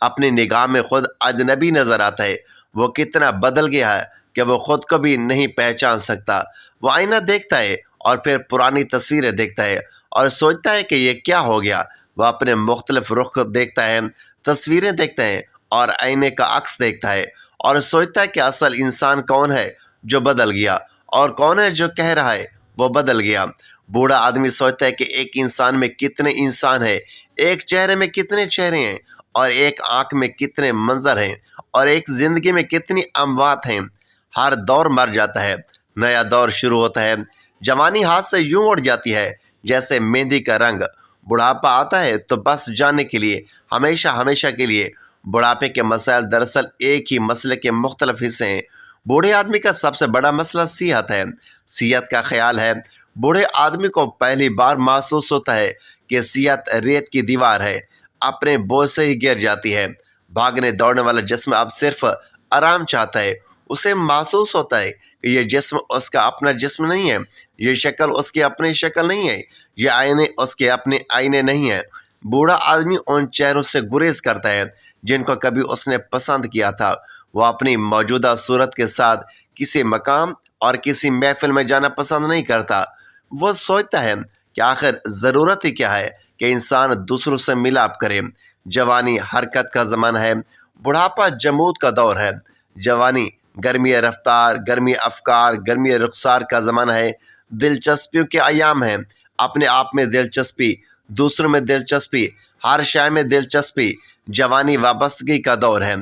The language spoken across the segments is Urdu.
اپنی نگاہ میں خود اجنبی نظر آتا ہے۔ وہ کتنا بدل گیا ہے کہ وہ خود کو بھی نہیں پہچان سکتا۔ وہ آئینہ دیکھتا ہے اور پھر پرانی تصویریں دیکھتا ہے اور سوچتا ہے کہ یہ کیا ہو گیا۔ وہ اپنے مختلف رخ دیکھتا ہے، تصویریں دیکھتا ہے اور آئینے کا عکس دیکھتا ہے اور سوچتا ہے کہ اصل انسان کون ہے جو بدل گیا اور کون ہے جو کہہ رہا ہے وہ بدل گیا۔ بوڑھا آدمی سوچتا ہے کہ ایک انسان میں کتنے انسان ہیں، ایک چہرے میں کتنے چہرے ہیں اور ایک آنکھ میں کتنے منظر ہیں اور ایک زندگی میں کتنی اموات ہیں۔ ہر دور مر جاتا ہے، نیا دور شروع ہوتا ہے۔ جوانی ہاتھ سے یوں اڑ جاتی ہے جیسے مہندی کا رنگ۔ بڑھاپا آتا ہے تو بس جانے کے لیے، ہمیشہ ہمیشہ کے لیے۔ بڑھاپے کے مسائل دراصل ایک ہی مسئلے کے مختلف حصے ہیں۔ بوڑھے آدمی کا سب سے بڑا مسئلہ صحت ہے۔ صحت کا خیال ہے۔ بوڑھے آدمی کو پہلی بار محسوس ہوتا ہے کہ صحت ریت کی دیوار ہے، اپنے بوجھ سے ہی گر جاتی ہے۔ بھاگنے دوڑنے والا جسم اب صرف آرام چاہتا ہے۔ اسے محسوس ہوتا ہے کہ یہ جسم اس کا اپنا جسم نہیں ہے، یہ شکل اس کی اپنی شکل نہیں ہے، یہ آئینے اس کے اپنے آئینے نہیں ہیں۔ بوڑھا آدمی ان چہروں سے گریز کرتا ہے جن کو کبھی اس نے پسند کیا تھا۔ وہ اپنی موجودہ صورت کے ساتھ کسی مقام اور کسی محفل میں جانا پسند نہیں کرتا۔ وہ سوچتا ہے کہ آخر ضرورت ہی کیا ہے کہ انسان دوسروں سے ملاپ کرے۔ جوانی حرکت کا زمانہ ہے، بڑھاپا جمود کا دور ہے۔ جوانی گرمی رفتار، گرمی افکار، گرمی رخسار کا زمانہ ہے۔ دلچسپیوں کے ایام ہیں، اپنے آپ میں دلچسپی، دوسروں میں دلچسپی، ہر شے میں دلچسپی۔ جوانی وابستگی کا دور ہے،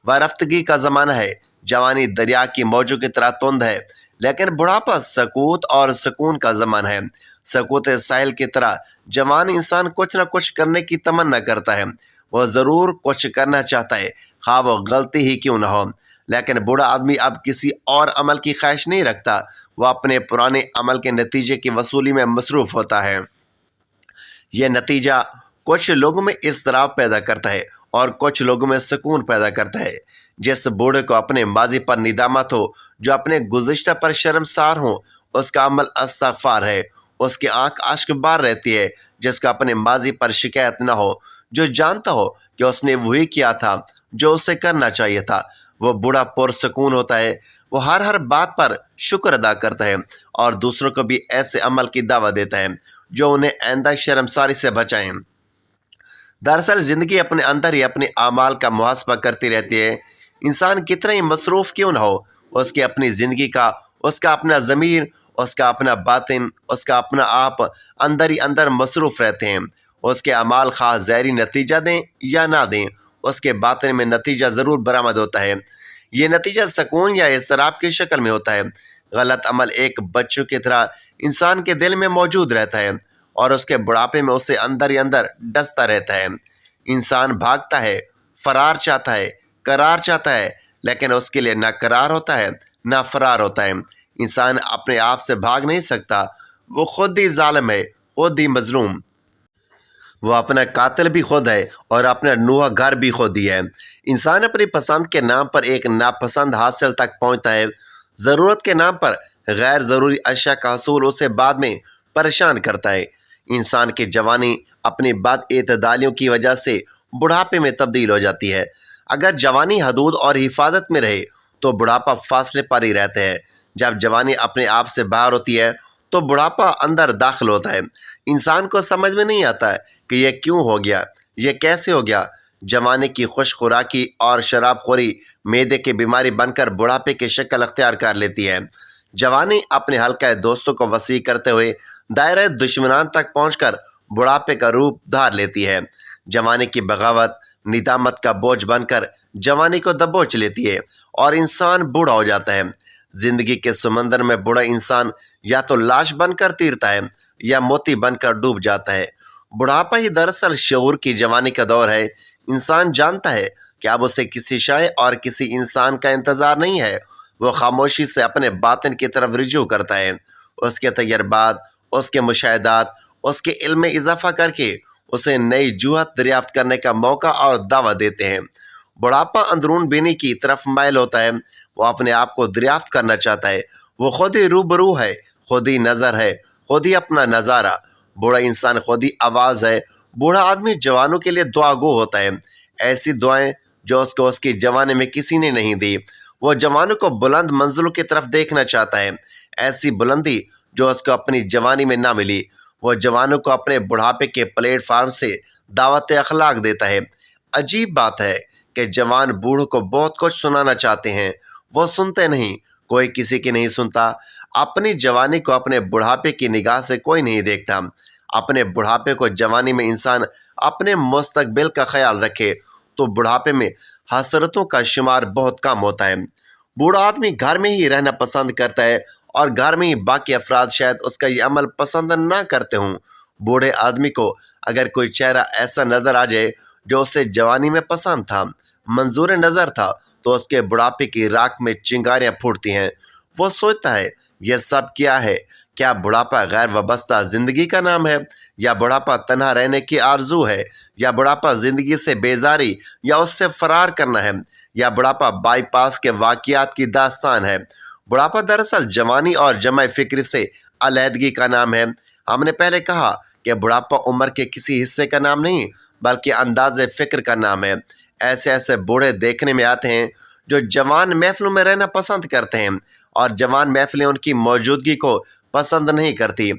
وارفتگی کا زمانہ ہے۔ جوانی دریا کی موجوں کی طرح تند ہے، لیکن بڑھاپا سکوت اور سکون کا زمانہ ہے۔ سکوت ساحل کی طرح جوان انسان کچھ نہ کچھ کرنے کی تمنا کرتا ہے۔ وہ ضرور کچھ کرنا چاہتا ہے، خواہ وہ غلطی ہی کیوں نہ ہو۔ لیکن بوڑھا آدمی اب کسی اور عمل کی خواہش نہیں رکھتا۔ وہ اپنے پرانے عمل کے نتیجے کی وصولی میں مصروف ہوتا ہے۔ یہ نتیجہ کچھ لوگوں میں اضطراب پیدا کرتا ہے اور کچھ لوگوں میں سکون پیدا کرتا ہے۔ جس بوڑھے کو اپنے ماضی پر ندامت ہو، جو اپنے گزشتہ پر شرمسار ہو، اس کا عمل استغفار ہے۔ اس کی آنکھ اشک بار رہتی ہے جس کو اپنے ماضی پر شکایت نہ ہو، جو جانتا ہو کہ اس نے وہی کیا تھا جو اسے کرنا چاہیے تھا۔ وہ بوڑھا پرسکون ہوتا ہے۔ وہ ہر بات پر شکر ادا کرتا ہے اور دوسروں کو بھی ایسے عمل کی دعوت دیتا ہے جو انہیں آئندہ شرمساری سے بچائیں۔ دراصل زندگی اپنے اندر ہی اپنے اعمال کا محاسبہ کرتی رہتی ہے۔ انسان کتنا ہی مصروف کیوں نہ ہو، اس کی اپنی زندگی کا، اس کا اپنا ضمیر، اس کا اپنا باطن، اس کا اپنا آپ اندر ہی اندر مصروف رہتے ہیں۔ اس کے اعمال خواہ ظاہری نتیجہ دیں یا نہ دیں، اس کے باطن میں نتیجہ ضرور برآمد ہوتا ہے۔ یہ نتیجہ سکون یا اضطراب کی شکل میں ہوتا ہے۔ غلط عمل ایک بچوں کی طرح انسان کے دل میں موجود رہتا ہے اور اس کے بڑھاپے میں اسے اندر ہی اندر ڈستا رہتا ہے۔ انسان بھاگتا ہے، فرار چاہتا ہے، قرار چاہتا ہے، لیکن اس کے لیے نہ قرار ہوتا ہے نہ فرار ہوتا ہے۔ انسان اپنے آپ سے بھاگ نہیں سکتا، وہ خود ہی ظالم ہے، خود ہی مظلوم۔ وہ اپنا قاتل بھی خود ہے اور اپنا نوحہ گھر بھی خود ہی ہے۔ انسان اپنی پسند کے نام پر ایک ناپسند حاصل تک پہنچتا ہے۔ ضرورت کے نام پر غیر ضروری اشیاء کا حصول اسے بعد میں پریشان کرتا ہے۔ انسان کی جوانی اپنی بد اعتدالیوں کی وجہ سے بڑھاپے میں تبدیل ہو جاتی ہے۔ اگر جوانی حدود اور حفاظت میں رہے تو بڑھاپا فاصلے پر ہی رہتا ہے۔ جب جوانی اپنے آپ سے باہر ہوتی ہے تو بڑھاپا اندر داخل ہوتا ہے۔ انسان کو سمجھ میں نہیں آتا کہ یہ کیوں ہو گیا، یہ کیسے ہو گیا۔ جوانی کی خوش خوراکی اور شراب خوری معدے کی بیماری بن کر بڑھاپے کی شکل اختیار کر لیتی ہے۔ جوانی اپنے حلقہ دوستوں کو وسیع کرتے ہوئے دائرہ دشمنان تک پہنچ کر بڑھاپے کا روپ دھار لیتی ہے۔ جوانی کی بغاوت ندامت کا بوجھ بن کر جوانی کو دبوچ لیتی ہے اور انسان بوڑھا ہو جاتا ہے۔ زندگی کے سمندر میں بوڑھا انسان یا تو لاش بن کر تیرتا ہے یا موتی بن کر ڈوب جاتا ہے۔ بڑھاپا ہی دراصل شعور کی جوانی کا دور ہے۔ انسان جانتا ہے کہ اب اسے کسی شے اور کسی انسان کا انتظار نہیں ہے۔ وہ خاموشی سے اپنے باطن کی طرف رجوع کرتا ہے۔ اس کے تجربات، اس کے مشاہدات، اس کے علم میں اضافہ کر کے اسے نئی جوہت دریافت کرنے کا موقع اور دعوت دیتے ہیں۔ بڑھاپا اندرون بینی کی طرف مائل ہوتا ہے۔ وہ اپنے آپ کو دریافت کرنا چاہتا ہے۔ وہ خود ہی روبرو ہے، خود ہی نظر ہے، خود ہی اپنا نظارہ۔ بوڑھا انسان خود ہی آواز ہے۔ بوڑھا آدمی جوانوں کے لیے دعا گو ہوتا ہے۔ ایسی دعائیں جو اس کو اس کی جوانی میں کسی نے نہیں دی۔ وہ جوانوں کو بلند منزلوں کی طرف دیکھنا چاہتا ہے، ایسی بلندی جو اس کو اپنی جوانی میں نہ ملی۔ وہ جوانوں کو اپنے بڑھاپے کے پلیٹ فارم سے دعوت اخلاق دیتا ہے۔ عجیب بات ہے کہ جوان بوڑھوں کو بہت کچھ سنانا چاہتے ہیں، وہ سنتے نہیں، کوئی کسی کی نہیں سنتا۔ اپنی جوانی کو اپنے بڑھاپے کی نگاہ سے کوئی نہیں دیکھتا۔ اپنے بڑھاپے کو جوانی میں انسان اپنے مستقبل کا خیال رکھے تو بڑھاپے میں حسرتوں کا شمار بہت کم ہوتا ہے۔ بوڑھا آدمی گھر میں ہی رہنا پسند کرتا ہے اور گھر میں ہی باقی افراد شاید اس کا یہ عمل پسند نہ کرتے ہوں۔ بوڑھے آدمی کو اگر کوئی چہرہ ایسا نظر آ جائے جو اسے جوانی میں پسند تھا، منظور نظر تھا، تو اس کے بڑھاپے کی راکھ میں چنگاریاں پھوٹتی ہیں۔ وہ سوچتا ہے یہ سب کیا ہے؟ کیا بڑھاپا غیر وابستہ زندگی کا نام ہے، یا بڑھاپا تنہا رہنے کی آرزو ہے، یا بڑھاپا زندگی سے بیزاری یا اس سے فرار کرنا ہے، یا بڑھاپا بائی پاس کے واقعات کی داستان ہے؟ بڑھاپا دراصل جوانی اور جمع فکر سے علیحدگی کا نام ہے۔ ہم نے پہلے کہا کہ بڑھاپا عمر کے کسی حصے کا نام نہیں بلکہ انداز فکر کا نام ہے۔ ایسے بوڑھے دیکھنے میں آتے ہیں جو جوان محفلوں میں رہنا پسند کرتے ہیں اور جوان محفلیں ان کی موجودگی کو پسند نہیں کرتی۔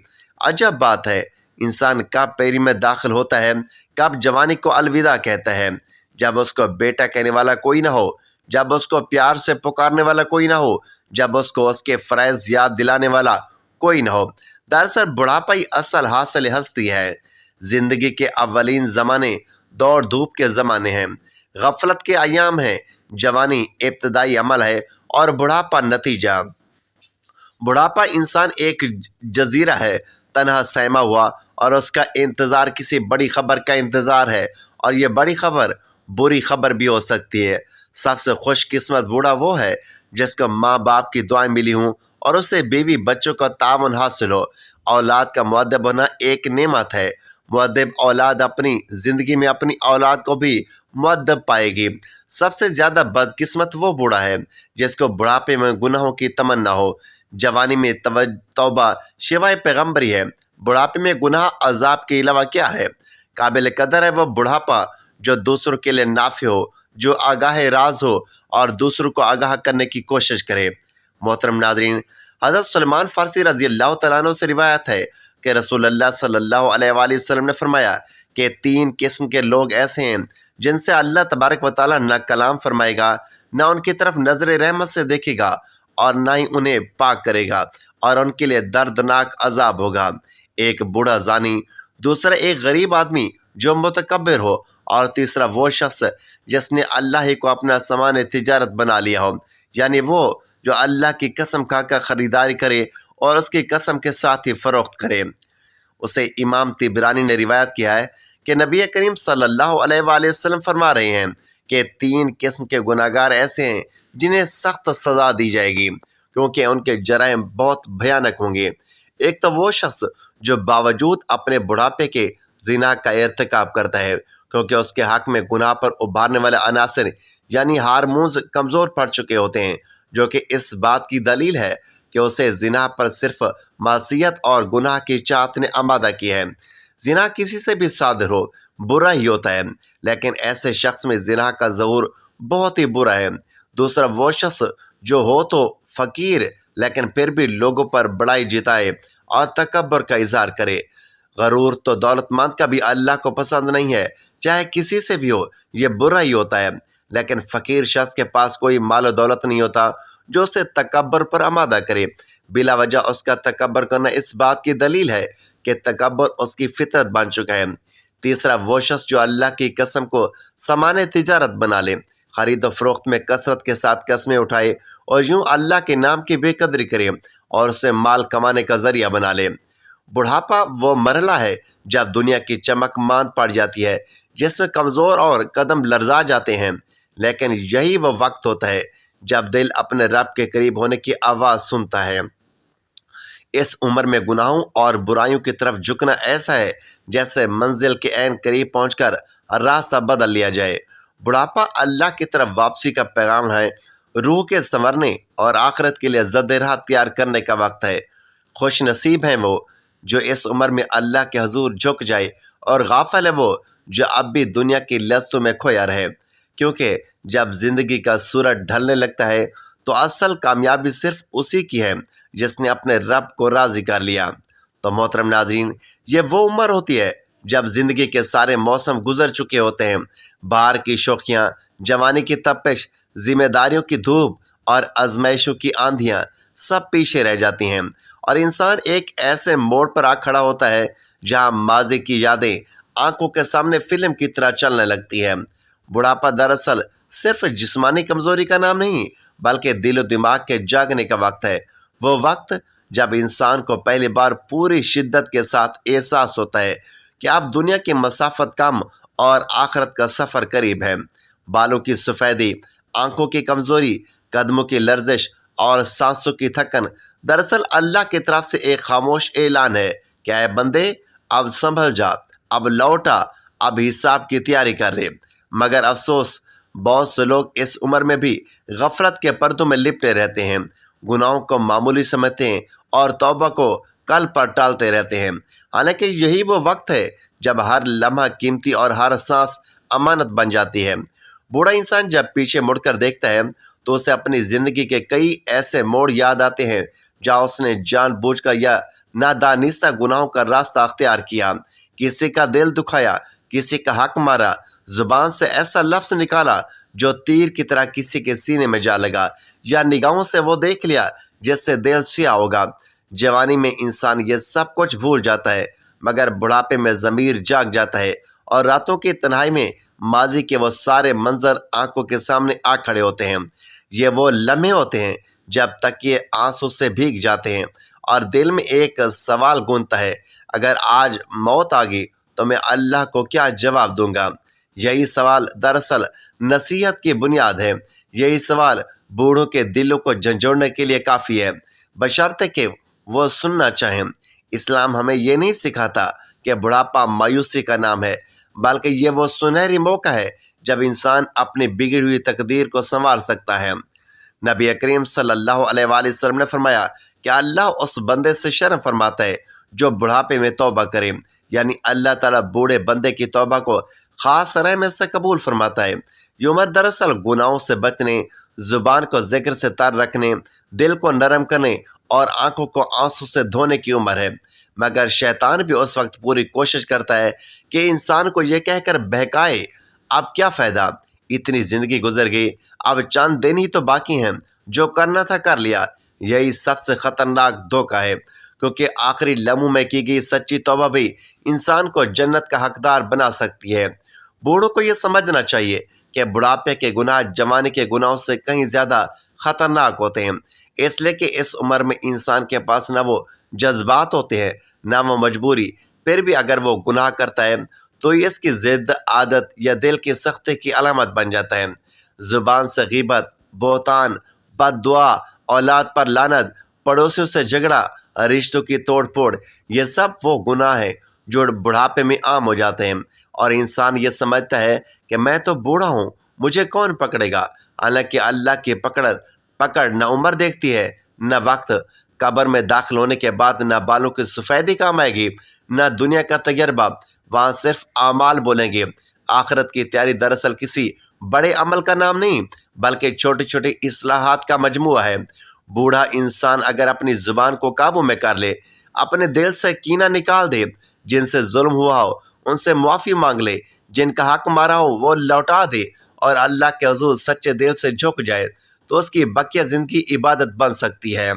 عجب بات ہے، انسان کب پیری میں داخل ہوتا ہے، کب جوانی کو الوداع کہتا ہے؟ جب اس کو بیٹا کہنے والا کوئی نہ ہو، جب اس کو پیار سے پکارنے والا کوئی نہ ہو، جب اس کو اس کے فرائض یاد دلانے والا کوئی نہ ہو۔ دراصل بڑھاپا ہی اصل حاصل ہستی ہے۔ زندگی کے اولین زمانے دوڑ دھوپ کے زمانے ہیں، غفلت کے ایام ہیں۔ جوانی ابتدائی عمل ہے اور بڑھاپا نتیجہ۔ بڑھاپا انسان ایک جزیرہ ہے، تنہا سیما ہوا، اور اس کا انتظار کسی بڑی خبر کا انتظار ہے، اور یہ بڑی خبر بری خبر بھی ہو سکتی ہے۔ سب سے خوش قسمت بوڑھا وہ ہے جس کو ماں باپ کی دعائیں ملی ہوں اور اسے بیوی بچوں کا تعاون حاصل ہو۔ اولاد کا مؤدب ہونا ایک نعمت ہے۔ مؤدب اولاد اپنی زندگی میں اپنی اولاد کو بھی مؤدب پائے گی۔ سب سے زیادہ بدقسمت وہ بوڑھا ہے جس کو بڑھاپے میں گناہوں کی تمنا ہو۔ جوانی میں توبہ شیوائے پیغمبری ہے، بڑھاپے میں گناہ عذاب کے علاوہ کیا ہے؟ قابل قدر ہے وہ بڑھاپا جو دوسروں کے لیے نافع ہو، جو آگاہ راز ہو اور دوسروں کو آگاہ کرنے کی کوشش کرے۔ محترم ناظرین، حضرت سلمان فارسی رضی اللہ تعالیٰ عنہ سے روایت ہے کہ رسول اللہ صلی اللہ علیہ وآلہ وسلم نے فرمایا کہ 3 قسم کے لوگ ایسے ہیں جن سے اللہ تبارک و تعالیٰ نہ کلام فرمائے گا، نہ ان کی طرف نظر رحمت سے دیکھے گا، اور نہ ہی انہیں پاک کرے گا، اور ان کے لیے دردناک عذاب ہوگا۔ ایک بوڑھا زانی، دوسرا ایک غریب آدمی جو متکبر ہو، اور تیسرا وہ شخص جس نے اللہ ہی کو اپنا سامان تجارت بنا لیا ہو، یعنی وہ جو اللہ کی قسم کھا کر خریداری کرے اور اس کی قسم کے ساتھ ہی فروخت کرے۔ اسے امام طبرانی نے روایت کیا ہے کہ نبی کریم صلی اللہ علیہ وآلہ وسلم فرما رہے ہیں کہ 3 قسم کے گناہگار ایسے ہیں جنہیں سخت سزا دی جائے گی، کیونکہ ان کے جرائم بہت بھیانک ہوں گے۔ ایک تو وہ شخص جو باوجود اپنے بڑھاپے کے زنا کا ارتکاب کرتا ہے، کیونکہ اس کے حق میں گناہ پر ابھارنے والے عناصر یعنی ہارمونز کمزور پڑ چکے ہوتے ہیں، جو کہ اس بات کی دلیل ہے کہ اسے زنا پر صرف معصیت اور گناہ کی چاہت نے آمادہ کی ہے۔ زنا کسی سے بھی صادر ہو برا ہی ہوتا ہے، لیکن ایسے شخص میں زنا کا ظہور بہت ہی برا ہے۔ دوسرا وہ شخص جو ہو تو فقیر لیکن پھر بھی لوگوں پر بڑائی جتائے اور تکبر کا اظہار کرے۔ غرور تو دولت مند کا بھی اللہ کو پسند نہیں ہے، چاہے کسی سے بھی ہو، یہ برا ہی ہوتا ہے۔ لیکن فقیر شخص کے پاس کوئی مال و دولت نہیں ہوتا جو اسے تکبر پر آمادہ کرے۔ بلا وجہ اس کا تکبر کرنا اس بات کی دلیل ہے کہ تکبر اس کی فطرت بن چکا ہے۔ تیسرا وہ شخص جو اللہ کی قسم کو سامان تجارت بنا لے، خرید و فروخت میں کثرت کے ساتھ قسمیں اٹھائے اور یوں اللہ کے نام کی بے قدری کرے اور اسے مال کمانے کا ذریعہ بنا لے۔ بڑھاپا وہ مرحلہ ہے جب دنیا کی چمک ماند پڑ جاتی ہے، جس میں کمزور اور قدم لرزا جاتے ہیں، لیکن یہی وہ وقت ہوتا ہے جب دل اپنے رب کے قریب ہونے کی آواز سنتا ہے۔ اس عمر میں گناہوں اور برائیوں کی طرف جھکنا ایسا ہے جیسے منزل کے عین قریب پہنچ کر راستہ بدل لیا جائے۔ بڑھاپا اللہ کی طرف واپسی کا پیغام ہے، روح کے سنورنے اور آخرت کے لیے زد راہ تیار کرنے کا وقت ہے۔ خوش نصیب ہیں وہ جو اس عمر میں اللہ کے حضور جھک جائے، اور غافل ہے وہ جو اب بھی دنیا کی لذتوں میں کھویا رہے، کیونکہ جب زندگی کا سورج ڈھلنے لگتا ہے تو اصل کامیابی صرف اسی کی ہے جس نے اپنے رب کو راضی کر لیا۔ تو محترم ناظرین، یہ وہ عمر ہوتی ہے جب زندگی کے سارے موسم گزر چکے ہوتے ہیں، بہار کی شوخیاں، جوانی کی تپش، ذمہ داریوں کی دھوپ اور آزمائشوں کی آندھیاں سب پیچھے رہ جاتی ہیں، اور انسان ایک ایسے موڑ پر آ کھڑا ہوتا ہے جہاں ماضی کی یادیں آنکھوں کے سامنے فلم کی طرح چلنے لگتی ہے۔ بڑھاپا دراصل صرف جسمانی کمزوری کا نام نہیں، بلکہ دل و دماغ کے جاگنے کا وقت ہے۔ وہ وقت جب انسان کو پہلی بار پوری شدت کے ساتھ احساس ہوتا ہے کہ اب دنیا کی مسافت کم اور آخرت کا سفر قریب ہے۔ بالوں کی سفیدی، آنکھوں کی کمزوری، قدموں کی لرزش اور سانسوں کی تھکن دراصل اللہ کی طرف سے ایک خاموش اعلان ہے کہ اے بندے، اب سنبھل جا، اب لوٹا، اب حساب کی تیاری کر رہے۔ مگر افسوس، بہت سے لوگ اس عمر میں بھی غفلت کے پردوں میں لپٹے رہتے ہیں، گناہوں کو معمولی سمجھتے ہیں اور توبہ کو کل پر ٹالتے رہتے ہیں، حالانکہ یہی وہ وقت ہے جب ہر لمحہ قیمتی اور ہر سانس امانت بن جاتی ہے۔ بوڑھا انسان جب پیچھے مڑ کر دیکھتا ہے تو اسے اپنی زندگی کے کئی ایسے موڑ یاد آتے ہیں جہاں اس نے جان بوجھ کر یا نادانستہ گناہوں کا راستہ اختیار کیا، کسی کا دل دکھایا، کسی کا حق مارا، زبان سے ایسا لفظ نکالا جو تیر کی طرح کسی کے سینے میں جا لگا، یا نگاہوں سے وہ دیکھ لیا جس سے دل سیاہ ہوگا۔ جوانی میں انسان یہ سب کچھ بھول جاتا ہے، مگر بڑھاپے میں ضمیر جاگ جاتا ہے اور راتوں کی تنہائی میں ماضی کے وہ سارے منظر آنکھوں کے سامنے آ کھڑے ہوتے ہیں۔ یہ وہ لمحے ہوتے ہیں جب تک یہ آنسوں سے بھیگ جاتے ہیں اور دل میں ایک سوال گونجتا ہے، اگر آج موت آ گئی تو میں اللہ کو کیا جواب دوں گا؟ یہی سوال دراصل نصیحت کی بنیاد ہے، یہی سوال بوڑھوں کے دلوں کو جھنجھوڑنے کے لیے کافی ہے، بشرطے کہ وہ سننا چاہیں۔ اسلام ہمیں یہ نہیں سکھاتا کہ بڑھاپا مایوسی کا نام ہے، بلکہ یہ وہ سنہری موقع ہے جب انسان اپنی بگڑی ہوئی تقدیر کو سنوار سکتا ہے۔ نبی کریم صلی اللہ علیہ وآلہ وسلم نے فرمایا کہ اللہ اس بندے سے شرم فرماتا ہے جو بڑھاپے میں توبہ کرے، یعنی اللہ تعالیٰ بوڑھے بندے کی توبہ کو خاص رحمت سے قبول فرماتا ہے۔ یہ عمر دراصل گناہوں سے بچنے، زبان کو ذکر سے تر رکھنے، دل کو نرم کرنے اور آنکھوں کو آنسوں سے دھونے کی عمر ہے، مگر شیطان بھی اس وقت پوری کوشش کرتا ہے کہ انسان کو یہ کہہ کر بہکائے، اب کیا فائدہ، اتنی زندگی گزر گئی، اب چند دن ہی تو باقی ہیں، جو کرنا تھا کر لیا۔ یہی سب سے خطرناک دھوکہ ہے، کیونکہ آخری لمحوں میں کی گئی سچی توبہ بھی انسان کو جنت کا حقدار بنا سکتی ہے۔ بوڑھوں کو یہ سمجھنا چاہیے کہ بڑھاپے کے گناہ جوانی کے گناہوں سے کہیں زیادہ خطرناک ہوتے ہیں، اس لیے کہ اس عمر میں انسان کے پاس نہ وہ جذبات ہوتے ہیں، نہ وہ مجبوری، پھر بھی اگر وہ گناہ کرتا ہے تو یہ اس کی ضد، عادت یا دل کی سختی کی علامت بن جاتا ہے۔ زبان سے غیبت، بہتان، بد دعا، اولاد پر لعنت، پڑوسیوں سے جھگڑا، رشتوں کی توڑ پھوڑ، یہ سب وہ گناہ ہیں جو بڑھاپے میں عام ہو جاتے ہیں، اور انسان یہ سمجھتا ہے کہ میں تو بوڑھا ہوں، مجھے کون پکڑے گا، حالانکہ اللہ کی پکڑ نہ عمر دیکھتی ہے، نہ وقت۔ قبر میں داخل ہونے کے بعد نہ بالوں کی سفیدی کام آئے گی، نہ دنیا کا تجربہ، وہاں صرف اعمال بولیں گے۔ آخرت کی تیاری دراصل کسی بڑے عمل کا نام نہیں، بلکہ چھوٹی چھوٹی اصلاحات کا مجموعہ ہے۔ بوڑھا انسان اگر اپنی زبان کو قابو میں کر لے، اپنے دل سے کینہ نکال دے، جن سے ظلم ہوا ہو ان سے معافی مانگ لے، جن کا حق مارا ہو وہ لوٹا دے، اور اللہ کے حضور سچے دل سے جھک جائے، تو اس کی بقیہ زندگی عبادت بن سکتی ہے۔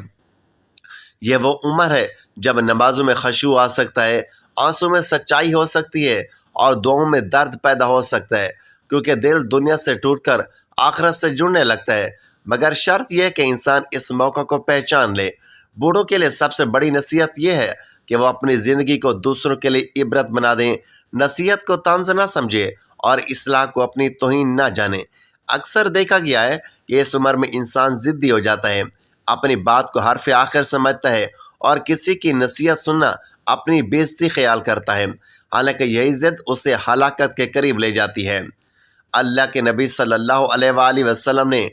یہ وہ عمر ہے جب نمازوں میں خشوع آ سکتا ہے، آنسوں میں سچائی ہو سکتی ہے، اور دعاؤں میں درد پیدا ہو سکتا ہے، کیونکہ دل دنیا سے ٹوٹ کر آخرت سے جڑنے لگتا ہے۔ مگر شرط یہ کہ انسان اس موقع کو پہچان لے۔ بوڑھوں کے لیے سب سے بڑی نصیحت یہ ہے کہ وہ اپنی زندگی کو دوسروں کے لیے عبرت بنا دیں، نصیحت کو طنز نہ سمجھے اور اصلاح کو اپنی توہین نہ جانے۔ اکثر دیکھا گیا ہے کہ اس عمر میں انسان ضدی ہو جاتا ہے، اپنی بات کو حرف آخر سمجھتا ہے اور کسی کی نصیحت سننا اپنی بے عزتی خیال کرتا ہے، حالانکہ یہی ضد اسے ہلاکت کے قریب لے جاتی ہے۔ اللہ کے نبی صلی اللہ علیہ وآلہ وسلم نے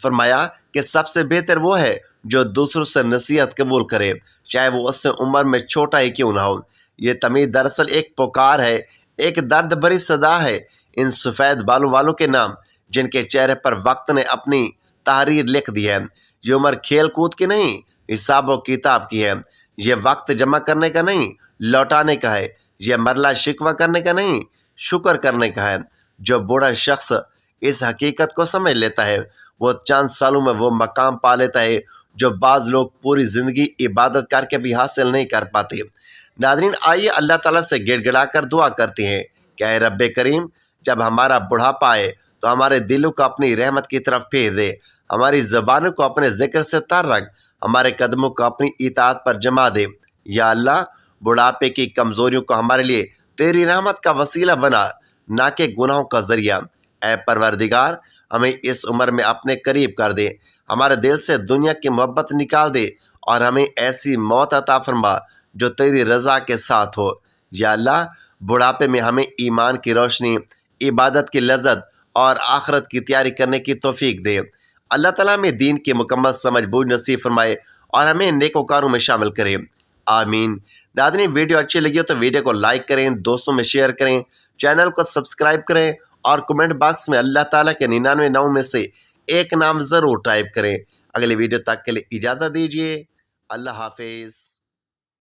فرمایا کہ سب سے بہتر وہ ہے جو دوسروں سے نصیحت قبول کرے، چاہے وہ اس سے عمر میں چھوٹا ہی کیوں نہ ہو۔ یہ تمیز دراصل ایک پکار ہے، ایک درد بھری صدا ہے ان سفید بالوں والوں کے نام جن کے چہرے پر وقت نے اپنی تحریر لکھ دی ہے۔ یہ عمر کھیل کود کی نہیں، حساب و کتاب کی ہے۔ یہ وقت جمع کرنے کا نہیں، لوٹانے کا ہے۔ یہ مرلہ شکوہ کرنے کا نہیں، شکر کرنے کا ہے۔ جو بوڑھا شخص اس حقیقت کو سمجھ لیتا ہے وہ چند سالوں میں وہ مقام پا لیتا ہے جو بعض لوگ پوری زندگی عبادت کر کے بھی حاصل نہیں کر پاتے۔ ناظرین، آئیے اللہ تعالیٰ سے گڑ گڑا کر دعا کرتے ہیں کہ اے رب کریم، جب ہمارا بڑھاپا آئے تو ہمارے دلوں کو اپنی رحمت کی طرف پھیر دے، ہماری زبانوں کو اپنے ذکر سے تر رکھ، ہمارے قدموں کو اپنی اطاعت پر جما دے۔ یا اللہ، بڑھاپے کی کمزوریوں کو ہمارے لیے تیری رحمت کا وسیلہ بنا، نہ کہ گناہوں کا ذریعہ۔ اے پروردگار، ہمیں اس عمر میں اپنے قریب کر دے، ہمارے دل سے دنیا کی محبت نکال دے اور ہمیں ایسی موت عطا فرما جو تیری رضا کے ساتھ ہو۔ یا اللہ، بڑھاپے میں ہمیں ایمان کی روشنی، عبادت کی لذت اور آخرت کی تیاری کرنے کی توفیق دے۔ اللہ تعالیٰ ہمیں دین کی مکمل سمجھ بوجھ نصیب فرمائے اور ہمیں نیکوکاروں میں شامل کرے، آمین۔ ناظرین، ویڈیو اچھی لگی ہو تو ویڈیو کو لائک کریں، دوستوں میں شیئر کریں، چینل کو سبسکرائب کریں اور کمنٹ باکس میں اللہ تعالیٰ کے 99 ناموں میں سے ایک نام ضرور ٹائپ کریں۔ اگلی ویڈیو تک کے لیے اجازت دیجیے، اللہ حافظ۔